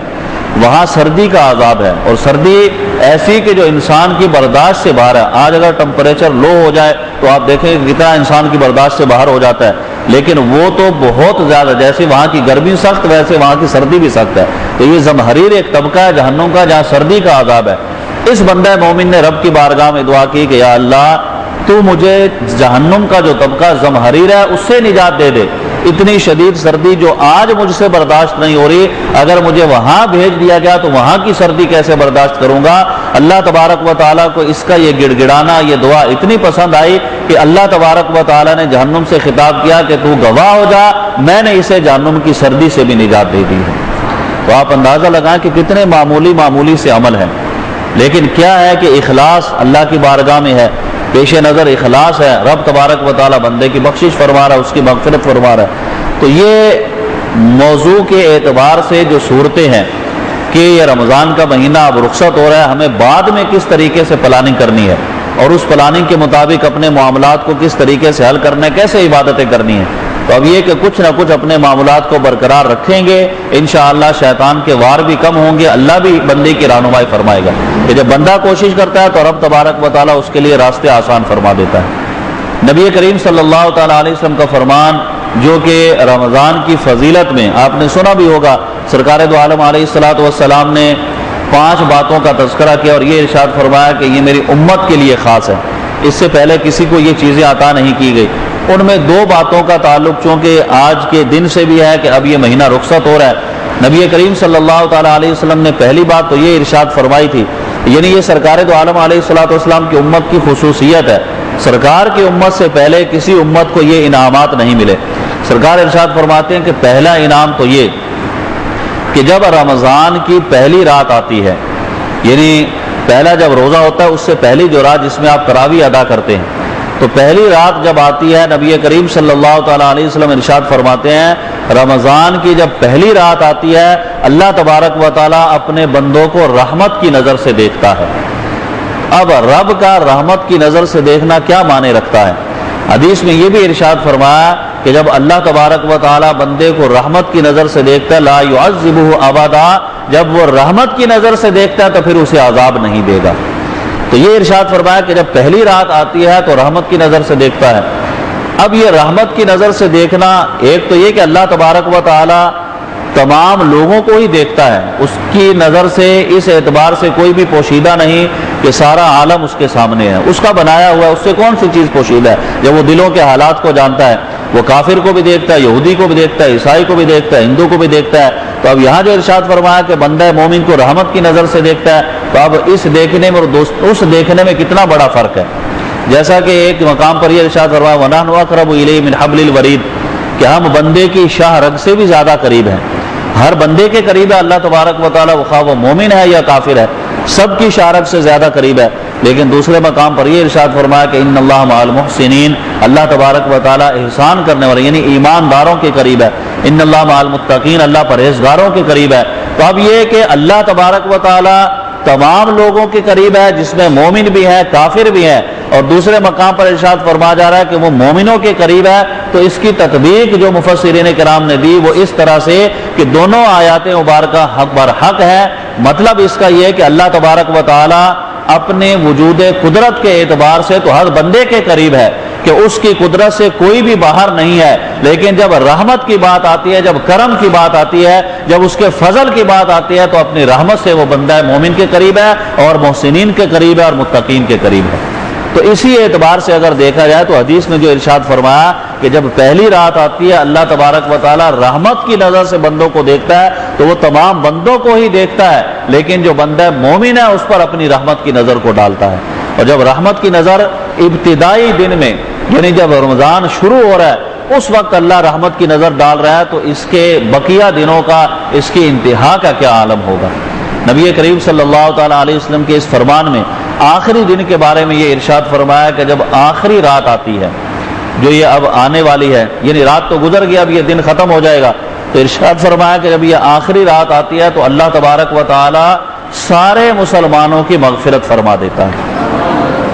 وہاں سردی کا عذاب ہے، اور سردی ایسی کہ جو انسان کی برداشت سے باہر ہے۔ آج اگر ٹمپریچر لو ہو جائے تو آپ دیکھیں کہ کتنا انسان کی برداشت سے باہر ہو جاتا ہے، لیکن وہ تو بہت زیادہ، جیسے وہاں کی گرمی سخت ویسے وہاں کی سردی بھی سخت ہے. تو یہ زمہریر ایک طبقہ ہے جہنم کا جہاں سردی کا عذاب ہے. اس بندہ مومن نے رب کی بارگاہ میں دعا کی کہ یا اللہ تو مجھے جہنم کا جو طبقہ زمہریر ہے اس سے نجات دے دے. اتنی شدید سردی جو آج مجھ سے برداشت نہیں ہو رہی، اگر مجھے وہاں بھیج دیا گیا تو وہاں کی سردی کیسے برداشت کروں گا. اللہ تبارک و تعالیٰ کو اس کا یہ گڑ گڑانا، یہ دعا اتنی پسند آئی کہ اللہ تبارک و تعالیٰ نے جہنم سے خطاب کیا کہ تو گواہ ہو جا، میں نے اسے جہنم کی سردی سے بھی نجات دے دی ہے. تو آپ اندازہ لگائیں کہ کتنے معمولی سے عمل ہیں، لیکن کیا ہے کہ اخلاص اللہ کی بارگاہ میں ہے، پیش نظر اخلاص ہے. رب تبارک و تعالیٰ بندے کی بخشش فرما رہا ہے، اس کی مغفرت فرما رہا ہے. تو یہ موضوع کے اعتبار سے جو صورتیں ہیں کہ یہ رمضان کا مہینہ اب رخصت ہو رہا ہے، ہمیں بعد میں کس طریقے سے پلاننگ کرنی ہے اور اس پلاننگ کے مطابق اپنے معاملات کو کس طریقے سے حل کرنا ہے، کیسے عبادتیں کرنی ہیں. تو اب یہ کہ کچھ نہ کچھ اپنے معاملات کو برقرار رکھیں گے، انشاءاللہ شیطان کے وار بھی کم ہوں گے، اللہ بھی بندے کی رہنمائی فرمائے گا. کہ جب بندہ کوشش کرتا ہے تو رب تبارک و تعالیٰ اس کے لیے راستے آسان فرما دیتا ہے. نبی کریم صلی اللہ تعالیٰ علیہ وسلم کا فرمان جو کہ رمضان کی فضیلت میں آپ نے سنا بھی ہوگا، سرکار دو عالم علیہ الصلوۃ والسلام نے 5 باتوں کا تذکرہ کیا اور یہ ارشاد فرمایا کہ یہ میری امت کے لیے خاص ہے، اس سے پہلے کسی کو یہ چیزیں عطا نہیں کی گئی. ان میں 2 باتوں کا تعلق چونکہ آج کے دن سے بھی ہے کہ اب یہ مہینہ رخصت ہو رہا ہے. نبی کریم صلی اللہ تعالیٰ علیہ وسلم نے پہلی بات تو یہ ارشاد فرمائی تھی، یعنی یہ سرکار دو عالم علیہ الصلوۃ والسلام کی امت کی خصوصیت ہے، سرکار کی امت سے پہلے کسی امت کو یہ انعامات نہیں ملے. سرکار ارشاد فرماتے ہیں کہ پہلا انعام تو یہ کہ جب رمضان کی پہلی رات آتی ہے، یعنی پہلا جب روزہ ہوتا ہے اس سے پہلی جو رات جس میں آپ تراویح ادا کرتے ہیں، تو پہلی رات جب آتی ہے نبی کریم صلی اللہ تعالیٰ علیہ وسلم ارشاد فرماتے ہیں رمضان کی جب پہلی رات آتی ہے اللہ تبارک و تعالیٰ اپنے بندوں کو رحمت کی نظر سے دیکھتا ہے. اب رب کا رحمت کی نظر سے دیکھنا کیا معنی رکھتا ہے؟ حدیث میں یہ بھی ارشاد فرمایا کہ جب اللہ تبارک و تعالیٰ بندے کو رحمت کی نظر سے دیکھتا ہے لا يعذبہ ابدا، جب وہ رحمت کی نظر سے دیکھتا ہے تو پھر اسے عذاب نہیں دے گا. تو یہ ارشاد فرمایا کہ جب پہلی رات آتی ہے تو رحمت کی نظر سے دیکھتا ہے. اب یہ رحمت کی نظر سے دیکھنا ایک تو یہ کہ اللہ تبارک و تعالیٰ تمام لوگوں کو ہی دیکھتا ہے، اس کی نظر سے اس اعتبار سے کوئی بھی پوشیدہ نہیں کہ سارا عالم اس کے سامنے ہے، اس کا بنایا ہوا ہے، اس سے کون سی چیز پوشیدہ ہے. جب وہ دلوں کے حالات کو جانتا ہے، وہ کافر کو بھی دیکھتا ہے، یہودی کو بھی دیکھتا ہے، عیسائی کو بھی دیکھتا ہے، ہندو کو بھی دیکھتا ہے. تو اب یہاں جو ارشاد فرمایا کہ بندہ مومن کو رحمت کی نظر سے دیکھتا ہے، تو اب اس دیکھنے میں اور اس دیکھنے میں کتنا بڑا فرق ہے. جیسا کہ ایک مقام پر یہ ارشاد فرمایا وَنَحْنُ أَقْرَبُ إِلَيْهِ مِنْ حَبْلِ الْوَرِيدِ، کہ ہم بندے کی شاہ رگ سے بھی زیادہ قریب ہیں. ہر بندے کے قریب ہے اللہ تبارک و تعالیٰ، خواہ وہ مومن ہے یا کافر ہے، سب کی شاہ رگ سے زیادہ قریب ہے. لیکن دوسرے مقام پر یہ ارشاد فرمایا کہ ان اللہ مع المحسنین، اللہ تبارک و تعالیٰ احسان کرنے والے یعنی ایمانداروں کے قریب ہے. ان اللہ مع المتقین، اللہ پرہیزگاروں کے قریب ہے. تو اب یہ کہ اللہ تبارک و تعالیٰ تمام لوگوں کے قریب ہے جس میں مومن بھی ہے کافر بھی ہے، اور دوسرے مقام پر ارشاد فرمایا جا رہا ہے کہ وہ مومنوں کے قریب ہے. تو اس کی تطبیق جو مفسرین کرام نے دی وہ اس طرح سے کہ دونوں آیات مبارکہ حق بر حق ہے. مطلب اس کا یہ ہے کہ اللہ تبارک و تعالی اپنے وجود قدرت کے اعتبار سے تو ہر بندے کے قریب ہے کہ اس کی قدرت سے کوئی بھی باہر نہیں ہے، لیکن جب رحمت کی بات آتی ہے، جب کرم کی بات آتی ہے، جب اس کے فضل کی بات آتی ہے تو اپنی رحمت سے وہ بندہ مومن کے قریب ہے اور محسنین کے قریب ہے اور متقین کے قریب ہے. تو اسی اعتبار سے اگر دیکھا جائے تو حدیث میں جو ارشاد فرمایا کہ جب پہلی رات آتی ہے اللہ تبارک و تعالی رحمت کی نظر سے بندوں کو دیکھتا ہے تو وہ تمام بندوں کو ہی دیکھتا ہے، لیکن جو بندہ مومن ہے اس پر اپنی رحمت کی نظر کو ڈالتا ہے. اور جب رحمت کی نظر ابتدائی دن میں یعنی جب رمضان شروع ہو رہا ہے اس وقت اللہ رحمت کی نظر ڈال رہا ہے تو اس کے بقیہ دنوں کا، اس کی انتہا کا کیا عالم ہوگا. نبی کریم صلی اللہ تعالیٰ علیہ وسلم کے اس فرمان میں آخری دن کے بارے میں یہ ارشاد فرمایا کہ جب آخری رات آتی ہے جو یہ اب آنے والی ہے، یعنی رات تو گزر گیا اب یہ دن ختم ہو جائے گا، تو ارشاد فرمایا کہ جب یہ آخری رات آتی ہے تو اللہ تبارک و تعالی سارے مسلمانوں کی مغفرت فرما دیتا ہے.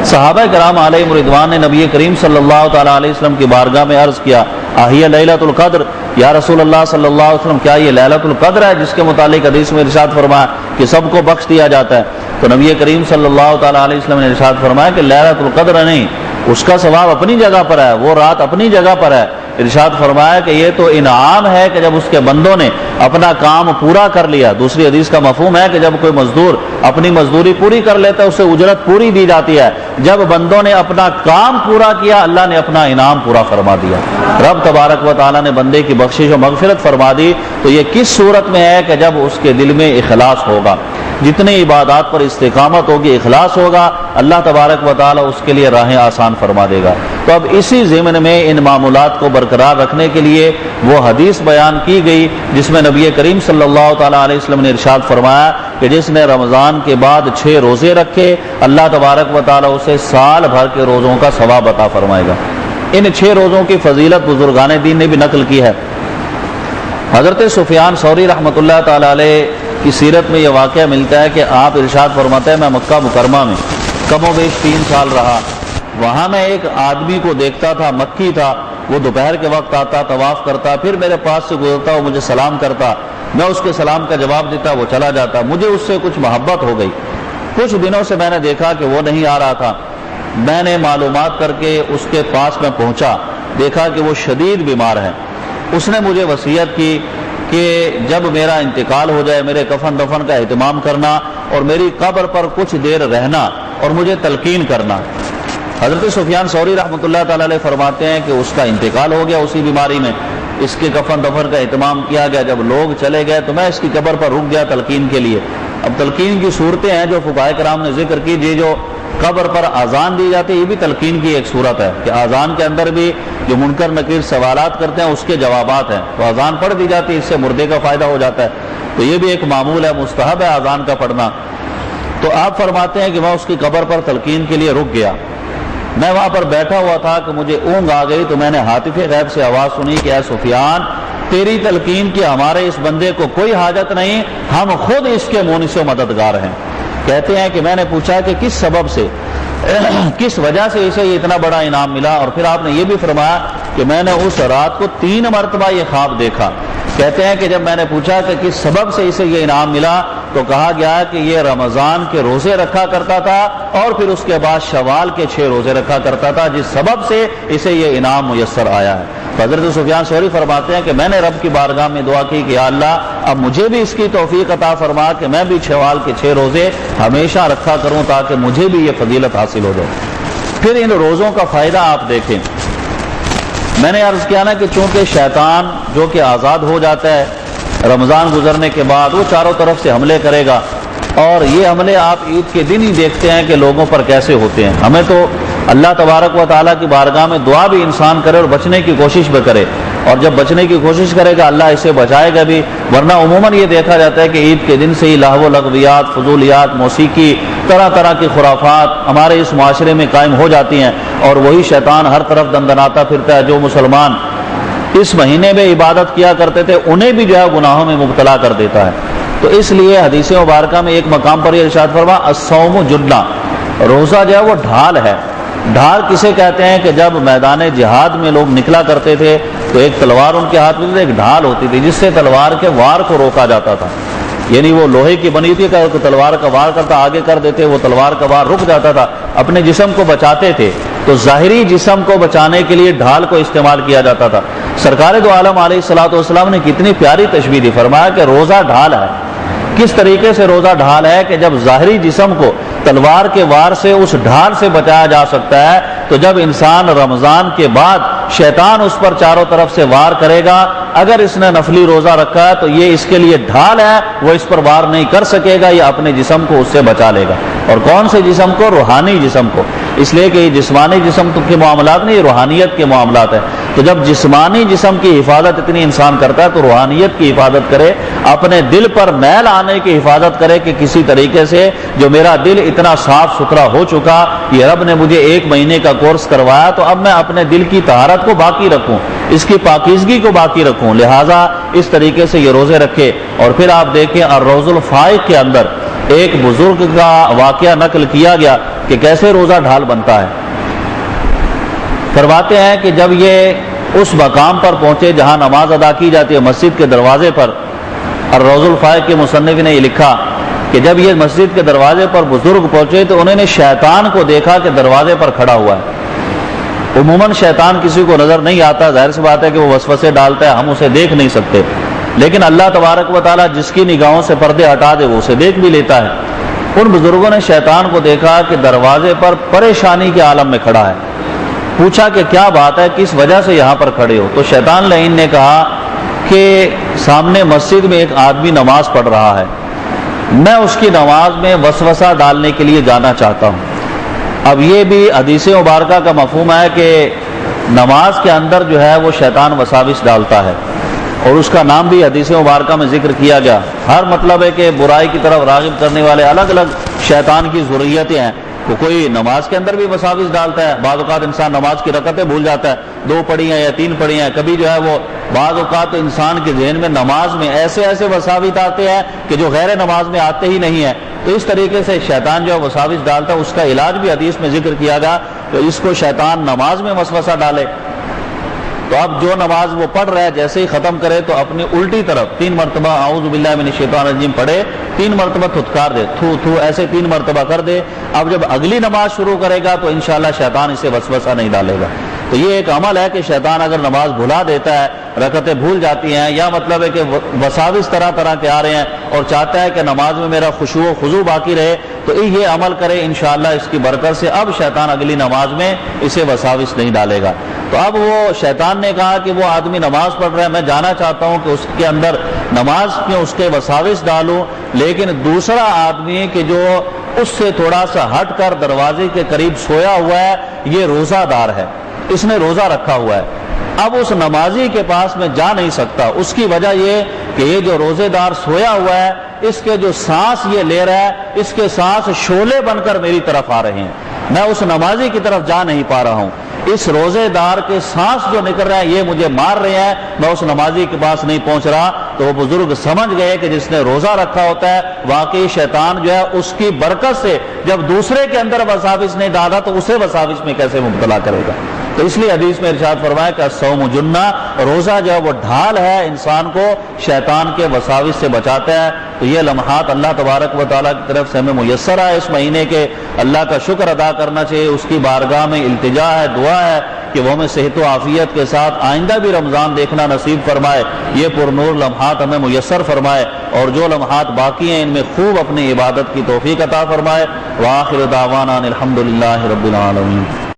صحابہ کرام علیہم رضوان نے نبی کریم صلی اللہ تعالیٰ علیہ وسلم کی بارگاہ میں عرض کیا آہیہ لیلۃ القدر، یا رسول اللہ صلی اللہ علیہ وسلم کیا یہ لیلۃ القدر ہے جس کے متعلق حدیث میں ارشاد فرمایا کہ سب کو بخش دیا جاتا ہے؟ تو نبی کریم صلی اللہ تعالیٰ علیہ وسلم نے ارشاد فرمایا کہ لیلۃ القدر نہیں، اس کا ثواب اپنی جگہ پر ہے، وہ رات اپنی جگہ پر ہے۔ ارشاد فرمایا کہ یہ تو انعام ہے کہ جب اس کے بندوں نے اپنا کام پورا کر لیا۔ دوسری حدیث کا مفہوم ہے کہ جب کوئی مزدور اپنی مزدوری پوری کر لیتا ہے اسے اجرت پوری دی جاتی ہے۔ جب بندوں نے اپنا کام پورا کیا اللہ نے اپنا انعام پورا فرما دیا۔ رب تبارک و تعالیٰ نے بندے کی بخشش و مغفرت فرما دی، تو یہ کس صورت میں ہے کہ جب اس کے دل میں اخلاص ہوگا، جتنی عبادات پر استقامت ہوگی، اخلاص ہوگا، اللہ تبارک و تعالیٰ اس کے لیے راہیں آسان فرما دے گا۔ تو اب اسی ضمن میں ان معمولات کو برقرار رکھنے کے لیے وہ حدیث بیان کی گئی جس میں نبی کریم صلی اللہ تعالیٰ علیہ وسلم نے ارشاد فرمایا کہ جس نے رمضان کے بعد 6 روزے رکھے اللہ تبارک و تعالیٰ اسے سال بھر کے روزوں کا ثواب عطا فرمائے گا۔ ان 6 روزوں کی فضیلت بزرگان دین نے بھی نقل کی ہے۔ حضرت سفیان ثوری رحمۃ اللہ تعالیٰ علیہ کی سیرت میں یہ واقعہ ملتا ہے کہ آپ ارشاد فرماتے ہیں میں مکہ مکرمہ میں کم و بیش 3 سال رہا، وہاں میں ایک آدمی کو دیکھتا تھا، مکی تھا، وہ دوپہر کے وقت آتا، طواف کرتا، پھر میرے پاس سے گزرتا، وہ مجھے سلام کرتا، میں اس کے سلام کا جواب دیتا، وہ چلا جاتا۔ مجھے اس سے کچھ محبت ہو گئی۔ کچھ دنوں سے میں نے دیکھا کہ وہ نہیں آ رہا تھا، میں نے معلومات کر کے اس کے پاس میں پہنچا، دیکھا کہ وہ شدید بیمار ہے۔ اس نے مجھے وصیت کی کہ جب میرا انتقال ہو جائے میرے کفن دفن کا اہتمام کرنا اور میری قبر پر کچھ دیر رہنا اور مجھے تلقین کرنا۔ حضرت سفیان ثوری رحمۃ اللہ تعالیٰ علیہ فرماتے ہیں کہ اس کا انتقال ہو گیا اسی بیماری میں، اس کے کفن دفن کا اہتمام کیا گیا، جب لوگ چلے گئے تو میں اس کی قبر پر رک گیا تلقین کے لیے۔ اب تلقین کی صورتیں ہیں جو فقہاء کرام نے ذکر کی، یہ جو قبر پر اذان دی جاتی ہے یہ بھی تلقین کی ایک صورت ہے کہ اذان کے اندر بھی جو منکر نکیر سوالات کرتے ہیں اس کے جوابات ہیں، تو اذان پڑھ دی جاتی ہے، اس سے مردے کا فائدہ ہو جاتا ہے، تو یہ بھی ایک معمول ہے، مستحب ہے اذان کا پڑھنا۔ تو آپ فرماتے ہیں کہ میں اس کی قبر پر تلقین کے لیے رک گیا، میں وہاں پر بیٹھا ہوا تھا کہ مجھے اونگ آ گئی، تو میں نے ہاتف غیب سے آواز سنی کہ اے سفیان تیری تلقین کی ہمارے اس بندے کو کوئی حاجت نہیں، ہم خود اس کے مونس و مددگار ہیں۔ کہتے ہیں کہ میں نے پوچھا کہ کس سبب سے، کس وجہ سے اسے یہ اتنا بڑا انعام ملا، اور پھر آپ نے یہ بھی فرمایا کہ میں نے اس رات کو 3 مرتبہ یہ خواب دیکھا۔ کہتے ہیں کہ جب میں نے پوچھا کہ کس سبب سے اسے یہ انعام ملا تو کہا گیا کہ یہ رمضان کے روزے رکھا کرتا تھا اور پھر اس کے بعد شوال کے 6 روزے رکھا کرتا تھا، جس سبب سے اسے یہ انعام میسر آیا ہے۔ حضرت سفیان ثوری فرماتے ہیں کہ میں نے رب کی بارگاہ میں دعا کی کہ یا اللہ اب مجھے بھی اس کی توفیق عطا فرما کہ میں بھی شوال کے 6 روزے ہمیشہ رکھا کروں تاکہ مجھے بھی یہ فضیلت حاصل ہو جائے۔ پھر ان روزوں کا فائدہ آپ دیکھیں، میں نے عرض کیا نا کہ چونکہ شیطان جو کہ آزاد ہو جاتا ہے رمضان گزرنے کے بعد وہ چاروں طرف سے حملے کرے گا، اور یہ حملے آپ عید کے دن ہی دیکھتے ہیں کہ لوگوں پر کیسے ہوتے ہیں۔ ہمیں تو اللہ تبارک و تعالیٰ کی بارگاہ میں دعا بھی انسان کرے اور بچنے کی کوشش بھی کرے، اور جب بچنے کی کوشش کرے گا اللہ اسے بچائے گا بھی، ورنہ عموماً یہ دیکھا جاتا ہے کہ عید کے دن سے ہی لہو و لغویات، فضولیات، موسیقی، طرح طرح کی خرافات ہمارے اس معاشرے میں قائم ہو جاتی ہیں، اور وہی شیطان ہر طرف دندناتا پھرتا ہے۔ جو مسلمان اس مہینے میں عبادت کیا کرتے تھے انہیں بھی جو ہے گناہوں میں مبتلا کر دیتا ہے۔ تو اس لیے حدیث مبارکہ میں ایک مقام پر یہ ارشاد فرما الصوم جنہ، روزہ جو ہے وہ ڈھال ہے۔ ڈھال کسے کہتے ہیں کہ جب میدان جہاد میں لوگ نکلا کرتے تھے تو ایک تلوار ان کے ہاتھ میں تھی، ایک ڈھال ہوتی تھی جس سے تلوار کے وار کو روکا جاتا تھا، یعنی وہ لوہے کی بنی تھی کہ تلوار کا وار کرتا آگے کر دیتے وہ تلوار کا وار رک جاتا تھا، اپنے جسم کو بچاتے تھے۔ تو ظاہری جسم کو بچانے کے لیے ڈھال کو استعمال کیا جاتا تھا۔ سرکار دو عالم علیہ الصلوۃ والسلام نے کتنی پیاری تشبیہ دی، فرمایا کہ روزہ ڈھال ہے۔ کس طریقے سے روزہ ڈھال ہے کہ جب ظاہری جسم کو تلوار کے وار سے اس ڈھال سے بچایا جا سکتا ہے، تو جب انسان رمضان کے بعد شیطان اس پر چاروں طرف سے وار کرے گا، اگر اس نے نفلی روزہ رکھا ہے تو یہ اس کے لیے ڈھال ہے، وہ اس پر وار نہیں کر سکے گا، یہ اپنے جسم کو اس سے بچا لے گا۔ اور کون سے جسم کو؟ روحانی جسم کو، اس لیے کہ یہ جسمانی جسم کے معاملات نہیں، یہ روحانیت کے معاملات ہیں۔ تو جب جسمانی جسم کی حفاظت اتنی انسان کرتا ہے تو روحانیت کی حفاظت کرے، اپنے دل پر میل آنے کی حفاظت کرے کہ کسی طریقے سے جو میرا دل اتنا صاف ستھرا ہو چکا، یہ رب نے مجھے 1 مہینے کا کورس کروایا تو اب میں اپنے دل کی طہارت کو باقی رکھوں، اس کی پاکیزگی کو باقی رکھوں، لہٰذا اس طریقے سے یہ روزے رکھے۔ اور پھر آپ دیکھیں الروز الفائق کے اندر ایک بزرگ کا واقعہ نقل کیا گیا کہ کیسے روزہ ڈھال بنتا ہے۔ فرماتے ہیں کہ جب یہ اس مقام پر پہنچے جہاں نماز ادا کی جاتی ہے مسجد کے دروازے پر، الروز الفائق کے مصنف نے یہ لکھا کہ جب یہ مسجد کے دروازے پر بزرگ پہنچے تو انہوں نے شیطان کو دیکھا کہ دروازے پر کھڑا ہوا ہے، عموماً شیطان کسی کو نظر نہیں آتا، ظاہر سی بات ہے کہ وہ وسوسے ڈالتا ہے، ہم اسے دیکھ نہیں سکتے، لیکن اللہ تبارک و تعالیٰ جس کی نگاہوں سے پردے ہٹا دے وہ اسے دیکھ بھی لیتا ہے۔ ان بزرگوں نے شیطان کو دیکھا کہ دروازے پر پریشانی کے عالم میں کھڑا ہے، پوچھا کہ کیا بات ہے، کس وجہ سے یہاں پر کھڑے ہو؟ تو شیطان لعین نے کہا کہ سامنے مسجد میں ایک آدمی نماز پڑھ رہا ہے، میں اس کی نماز میں وسوسہ ڈالنے کے لیے جانا چاہتا ہوں۔ اب یہ بھی حدیث مبارکہ کا مفہوم ہے کہ نماز کے اندر جو ہے وہ شیطان وساوس ڈالتا ہے، اور اس کا نام بھی حدیث مبارکہ میں ذکر کیا گیا۔ ہر مطلب ہے کہ برائی کی طرف راغب کرنے والے الگ الگ شیطان کی ذریتیں ہیں، تو کوئی نماز کے اندر بھی وساوس ڈالتا ہے، بعض اوقات انسان نماز کی رکعتیں بھول جاتا ہے، 2 پڑھی ہیں یا 3 پڑھی ہیں، کبھی جو ہے وہ بعض اوقات تو انسان کے ذہن میں نماز میں ایسے ایسے وساوس آتے ہیں کہ جو غیر نماز میں آتے ہی نہیں ہیں۔ تو اس طریقے سے شیطان جو ہے وساوس ڈالتا ہے، اس کا علاج بھی حدیث میں ذکر کیا گیا کہ اس کو شیطان نماز میں وسوسہ ڈالے تو اب جو نماز وہ پڑھ رہا ہے جیسے ہی ختم کرے تو اپنی الٹی طرف 3 مرتبہ اعوذ باللہ من الشیطان الرجیم پڑھے، 3 مرتبہ تھتکار دے، تھو تھو ایسے 3 مرتبہ کر دے۔ اب جب اگلی نماز شروع کرے گا تو انشاءاللہ شیطان اسے وسوسہ نہیں ڈالے گا۔ تو یہ ایک عمل ہے کہ شیطان اگر نماز بھلا دیتا ہے، رکعتیں بھول جاتی ہیں، یا مطلب ہے کہ وساوس طرح طرح کے آ رہے ہیں اور چاہتا ہے کہ نماز میں میرا خشوع و خضوع باقی رہے، تو یہ عمل کرے، انشاءاللہ اس کی برکت سے اب شیطان اگلی نماز میں اسے وساوس نہیں ڈالے گا۔ تو اب وہ شیطان نے کہا کہ وہ آدمی نماز پڑھ رہا ہے، میں جانا چاہتا ہوں کہ اس کے اندر نماز میں اس کے وساوس ڈالوں، لیکن دوسرا آدمی کہ جو اس سے تھوڑا سا ہٹ کر دروازے کے قریب سویا ہوا ہے، یہ روزہ دار ہے، اس نے روزہ رکھا ہوا ہے، اب اس نمازی کے پاس میں جا نہیں سکتا۔ اس کی وجہ یہ کہ یہ جو روزے دار سویا ہوا ہے، اس کے جو سانس یہ لے رہا ہے، اس کے سانس شعلے بن کر میری طرف آ رہے ہیں، میں اس نمازی کی طرف جا نہیں پا رہا ہوں، اس روزے دار کے سانس جو نکل رہے ہیں یہ مجھے مار رہے ہیں، میں اس نمازی کے پاس نہیں پہنچ رہا۔ تو وہ بزرگ سمجھ گئے کہ جس نے روزہ رکھا ہوتا ہے واقعی شیطان جو ہے اس کی برکت سے جب دوسرے کے اندر وساوس نہیں ڈالا تو اسے وساوس میں کیسے مبتلا کرے گا۔ تو اس لیے حدیث میں ارشاد فرمایا کہ الصوم جنہ، روزہ جو ہے وہ ڈھال ہے، انسان کو شیطان کے وساوس سے بچاتا ہے۔ تو یہ لمحات اللہ تبارک و تعالیٰ کی طرف سے ہمیں میسر ہے اس مہینے کے، اللہ کا شکر ادا کرنا چاہیے، اس کی بارگاہ میں التجا ہے، دعا ہے کہ وہ ہمیں صحت و عافیت کے ساتھ آئندہ بھی رمضان دیکھنا نصیب فرمائے، یہ پر نور لمحات ہمیں میسر فرمائے، اور جو لمحات باقی ہیں ان میں خوب اپنی عبادت کی توفیق عطا فرمائے۔ وآخر دعوانا الحمدللہ رب العالمین۔